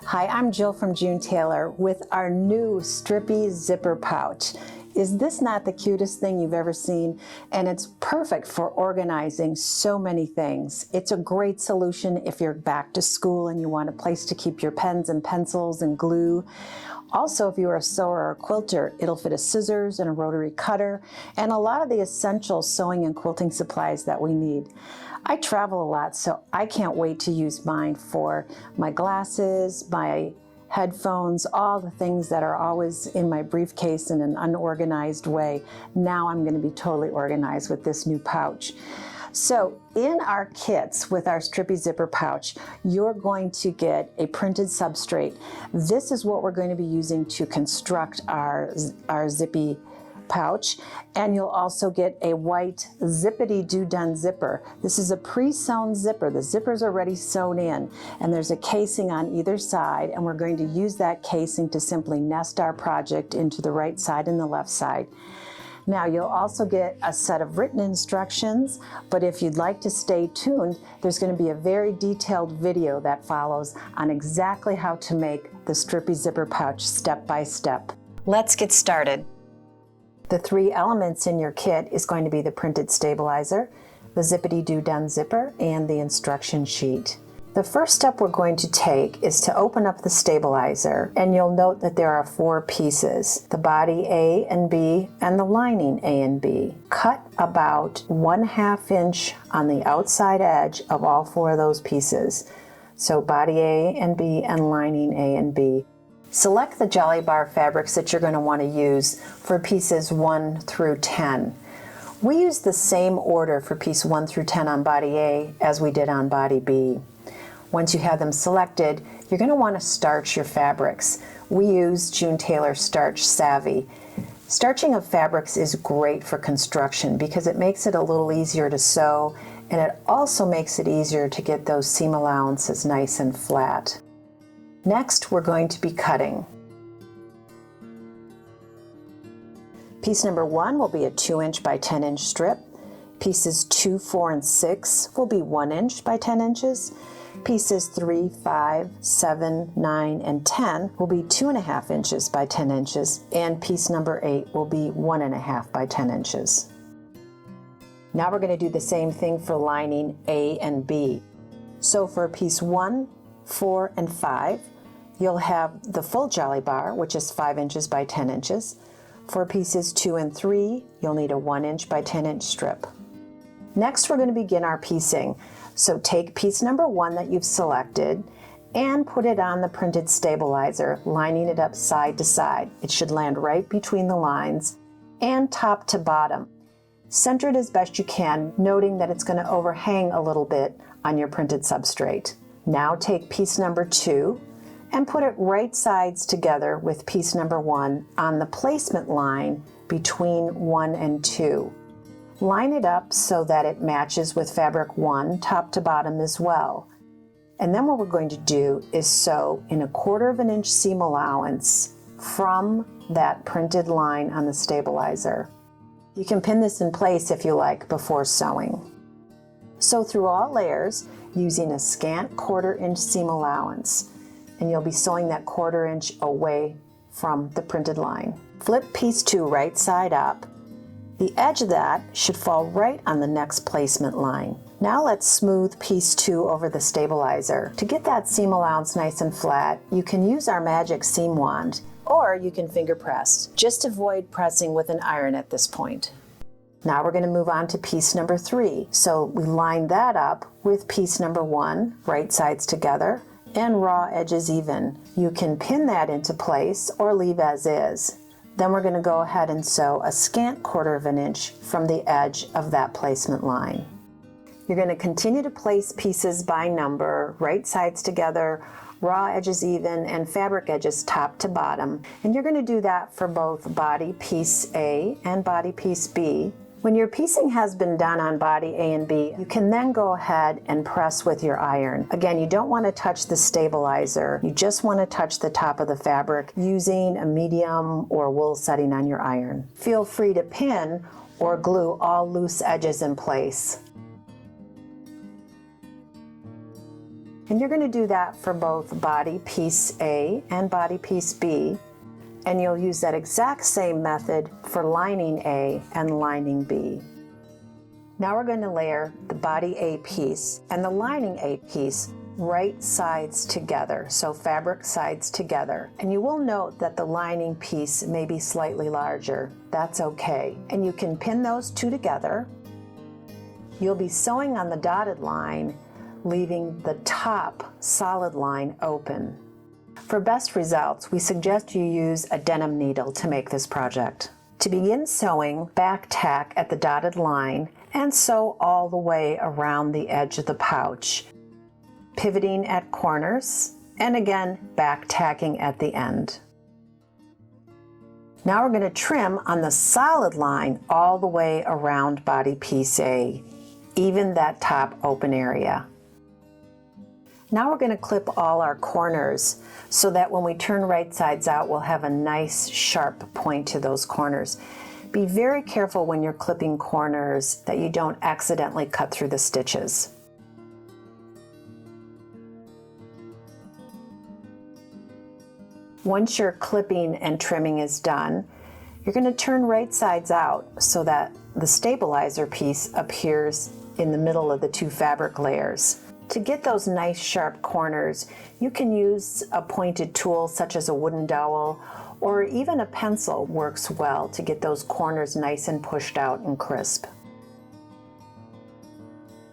Hi, I'm Jill from June Tailor with our new Strippy zipper pouch. Is this not the cutest thing you've ever seen? And it's perfect for organizing so many things. It's a great solution if you're back to school and you want a place to keep your pens and pencils and glue. Also, if you're a sewer or a quilter, it'll fit a scissors and a rotary cutter and a lot of the essential sewing and quilting supplies that we need. I travel a lot, so I can't wait to use mine for my glasses, my headphones, all the things that are always in my briefcase in an unorganized way. Now I'm going to be totally organized with this new pouch. So in our kits with our Strippy zipper pouch, you're going to get a printed substrate. This is what we're going to be using to construct our zippy pouch, and you'll also get a white zippity-doo-done zipper. This is a pre-sewn zipper. The zipper's already sewn in, and there's a casing on either side, and we're going to use that casing to simply nest our project into the right side and the left side. Now you'll also get a set of written instructions, but if you'd like to stay tuned, there's going to be a very detailed video that follows on exactly how to make the Strippy zipper pouch step by step. Let's get started. The three elements in your kit is going to be the printed stabilizer, the zippity-doo-done zipper, and the instruction sheet. The first step we're going to take is to open up the stabilizer, and you'll note that there are 4 pieces, the body A and B and the lining A and B. Cut about 1/2 inch on the outside edge of all 4 of those pieces. So body A and B and lining A and B. Select the Jolly Bar fabrics that you're going to want to use for pieces 1 through 10. We use the same order for piece 1 through 10 on body A as we did on body B. Once you have them selected, you're going to want to starch your fabrics. We use June Tailor Starch Savvy. Starching of fabrics is great for construction because it makes it a little easier to sew, and it also makes it easier to get those seam allowances nice and flat. Next, we're going to be cutting. Piece number 1 will be a 2-inch by 10-inch strip. Pieces 2, 4, and 6 will be 1 inch by 10 inches. Pieces 3, 5, 7, 9, and 10 will be 2.5 inches by 10 inches, and piece number 8 will be 1.5 by 10 inches. Now we're going to do the same thing for lining A and B. So for piece 1, 4, and 5, you'll have the full Jolly Bar, which is 5 inches by 10 inches. For pieces 2 and 3, you'll need a 1 inch by 10 inch strip. Next, we're going to begin our piecing. So take piece number 1 that you've selected and put it on the printed stabilizer, lining it up side to side. It should land right between the lines and top to bottom. Center it as best you can, noting that it's going to overhang a little bit on your printed substrate. Now take piece number 2 and put it right sides together with piece number 1 on the placement line between 1 and 2. Line it up so that it matches with fabric 1 top to bottom as well. And then what we're going to do is sew in 1/4 inch seam allowance from that printed line on the stabilizer. You can pin this in place if you like before sewing. Sew through all layers using a scant 1/4 inch seam allowance, and you'll be sewing that 1/4 inch away from the printed line. Flip piece 2 right side up. The edge of that should fall right on the next placement line. Now let's smooth piece 2 over the stabilizer. To get that seam allowance nice and flat, you can use our magic seam wand, or you can finger press. Just avoid pressing with an iron at this point. Now we're going to move on to piece number 3. So we line that up with piece number 1, right sides together, and raw edges even. You can pin that into place or leave as is. Then we're going to go ahead and sew a scant 1/4 inch from the edge of that placement line. You're going to continue to place pieces by number, right sides together, raw edges even, and fabric edges top to bottom. And you're going to do that for both body piece A and body piece B. When your piecing has been done on body A and B, you can then go ahead and press with your iron. Again, you don't want to touch the stabilizer. You just want to touch the top of the fabric using a medium or wool setting on your iron. Feel free to pin or glue all loose edges in place. And you're going to do that for both body piece A and body piece B. And you'll use that exact same method for lining A and lining B. Now we're going to layer the body A piece and the lining A piece right sides together, so fabric sides together. And you will note that the lining piece may be slightly larger. That's okay. And you can pin those two together. You'll be sewing on the dotted line, leaving the top solid line open. For best results, we suggest you use a denim needle to make this project. To begin sewing, back tack at the dotted line and sew all the way around the edge of the pouch, pivoting at corners, and again back tacking at the end. Now we're going to trim on the solid line all the way around body piece A, even that top open area. Now we're going to clip all our corners so that when we turn right sides out, we'll have a nice sharp point to those corners. Be very careful when you're clipping corners that you don't accidentally cut through the stitches. Once your clipping and trimming is done, you're going to turn right sides out so that the stabilizer piece appears in the middle of the two fabric layers. To get those nice sharp corners, you can use a pointed tool such as a wooden dowel, or even a pencil works well to get those corners nice and pushed out and crisp.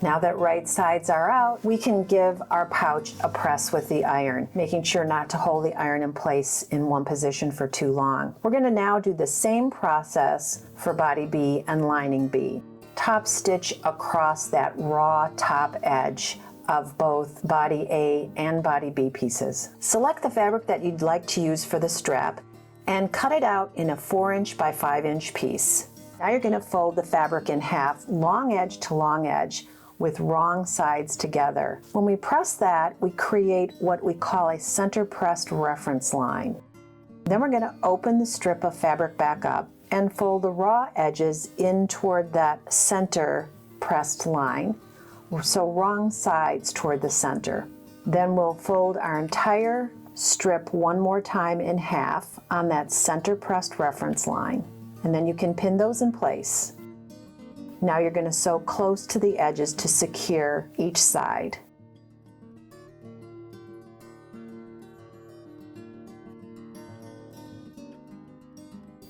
Now that right sides are out, we can give our pouch a press with the iron, making sure not to hold the iron in place in one position for too long. We're going to now do the same process for body B and lining B. Top stitch across that raw top edge of both body A and body B pieces. Select the fabric that you'd like to use for the strap and cut it out in a 4" by 5" piece. Now you're going to fold the fabric in half, long edge to long edge, with wrong sides together. When we press that, we create what we call a center pressed reference line. Then we're going to open the strip of fabric back up and fold the raw edges in toward that center pressed line, so wrong sides toward the center. Then we'll fold our entire strip one more time in half on that center pressed reference line, and then you can pin those in place. Now you're going to sew close to the edges to secure each side.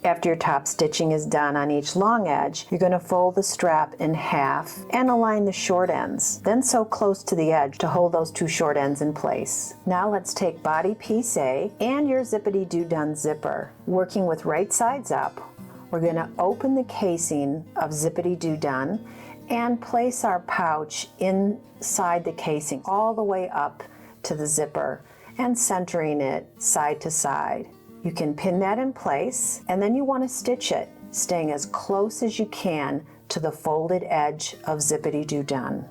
After your top stitching is done on each long edge, you're going to fold the strap in half and align the short ends. Then sew close to the edge to hold those two short ends in place. Now let's take body piece A and your zippity-doo-done zipper. Working with right sides up, we're going to open the casing of zippity-doo-done and place our pouch inside the casing all the way up to the zipper and centering it side to side. You can pin that in place, and then you want to stitch it, staying as close as you can to the folded edge of zippity-doo-done.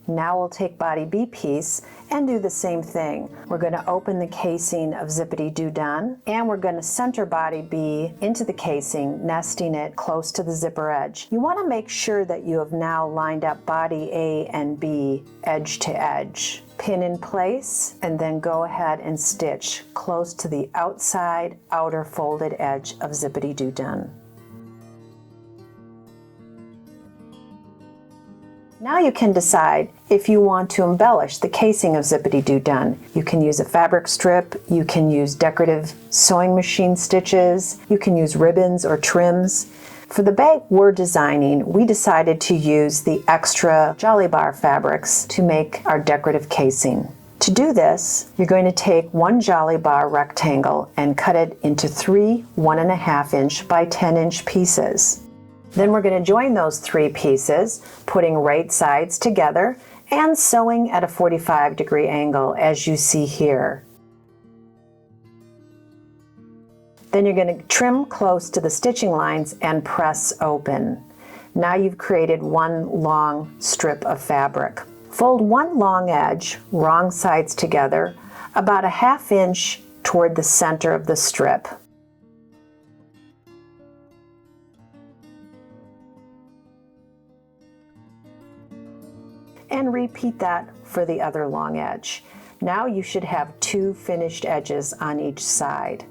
Now we'll take body B piece and do the same thing. We're going to open the casing of zippity-doo-done, and we're going to center body B into the casing, nesting it close to the zipper edge. You want to make sure that you have now lined up body A and B edge to edge. Pin in place, and then go ahead and stitch close to the outside outer folded edge of zippity-doo-done. Now you can decide if you want to embellish the casing of zippity-doo-done. You can use a fabric strip, you can use decorative sewing machine stitches, you can use ribbons or trims. For the bag we're designing, we decided to use the extra Jolly Bar fabrics to make our decorative casing. To do this, you're going to take one Jolly Bar rectangle and cut it into 3 1.5" by 10" pieces. Then we're going to join those 3 pieces, putting right sides together and sewing at a 45-degree angle as you see here. Then you're going to trim close to the stitching lines and press open. Now you've created one long strip of fabric. Fold one long edge, wrong sides together, about a 1/2" toward the center of the strip. and repeat that for the other long edge. Now you should have 2 finished edges on each side.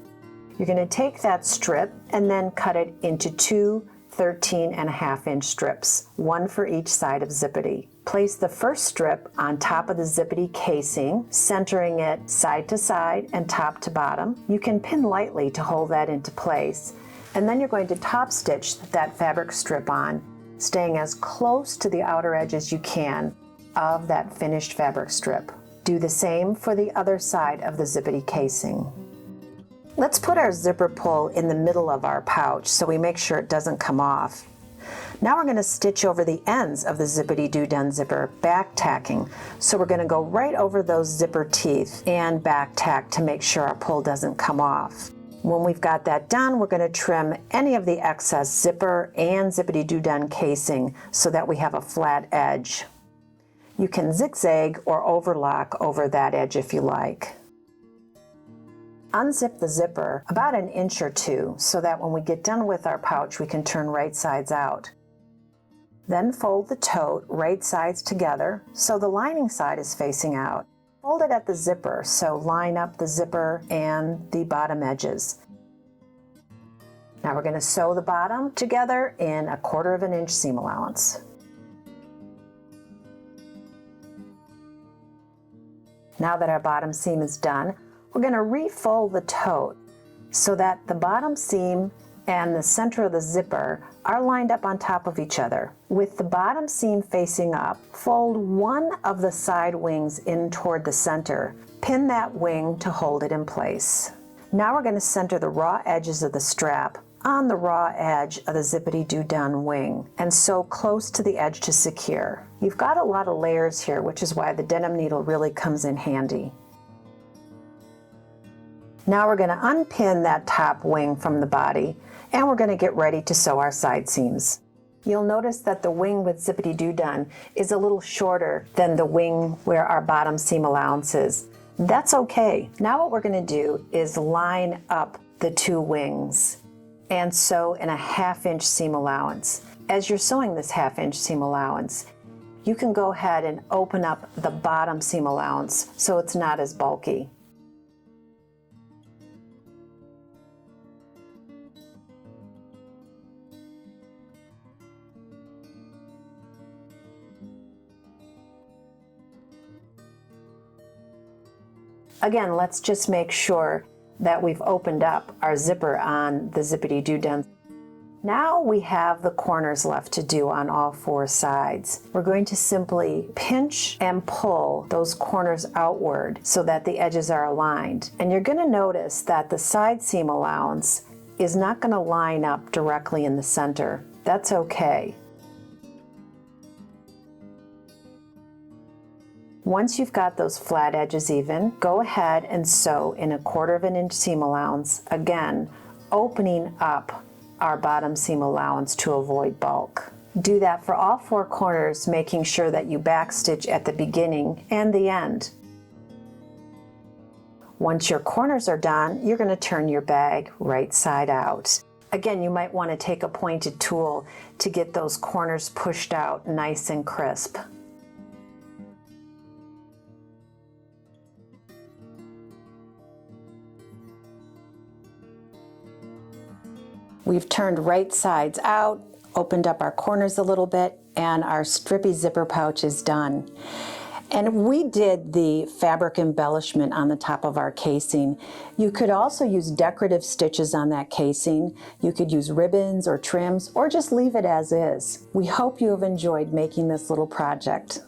You're going to take that strip and then cut it into 2 13.5-inch strips, 1 for each side of Zippity. Place the first strip on top of the Zippity casing, centering it side to side and top to bottom. You can pin lightly to hold that into place, and then you're going to top stitch that fabric strip on, staying as close to the outer edge as you can of that finished fabric strip. Do the same for the other side of the Zippity casing. Let's put our zipper pull in the middle of our pouch so we make sure it doesn't come off. Now we're going to stitch over the ends of the Zippity-Doo-Dah zipper, back tacking. So we're going to go right over those zipper teeth and back tack to make sure our pull doesn't come off. When we've got that done, we're going to trim any of the excess zipper and Zippity-Doo-Dah casing so that we have a flat edge. You can zigzag or overlock over that edge if you like. Unzip the zipper about 1 inch or 2 so that when we get done with our pouch we can turn right sides out. Then fold the tote right sides together so the lining side is facing out. Fold it at the zipper, so line up the zipper and the bottom edges. Now we're going to sew the bottom together in 1/4 inch seam allowance. Now that our bottom seam is done, we're going to refold the tote so that the bottom seam and the center of the zipper are lined up on top of each other. With the bottom seam facing up, fold one of the side wings in toward the center. Pin that wing to hold it in place. Now we're going to center the raw edges of the strap on the raw edge of the Zippity-Doo-Dah wing and sew close to the edge to secure. You've got a lot of layers here, which is why the denim needle really comes in handy. Now we're going to unpin that top wing from the body and we're going to get ready to sew our side seams. You'll notice that the wing with Zippity-Doo-Dah is a little shorter than the wing where our bottom seam allowance is. That's okay. Now what we're going to do is line up the 2 wings and sew in a 1/2 inch seam allowance. As you're sewing this 1/2 inch seam allowance, you can go ahead and open up the bottom seam allowance so it's not as bulky. Again, let's just make sure that we've opened up our zipper on the Zippity-Doo-Dah. Now we have the corners left to do on all 4 sides. We're going to simply pinch and pull those corners outward so that the edges are aligned. And you're going to notice that the side seam allowance is not going to line up directly in the center. That's okay. Once you've got those flat edges even, go ahead and sew in 1/4 inch seam allowance, again, opening up our bottom seam allowance to avoid bulk. Do that for all 4 corners, making sure that you backstitch at the beginning and the end. Once your corners are done, you're going to turn your bag right side out. Again, you might want to take a pointed tool to get those corners pushed out nice and crisp. We've turned right sides out, opened up our corners a little bit, and our Strippy zipper pouch is done. And we did the fabric embellishment on the top of our casing. You could also use decorative stitches on that casing. You could use ribbons or trims, or just leave it as is. We hope you have enjoyed making this little project.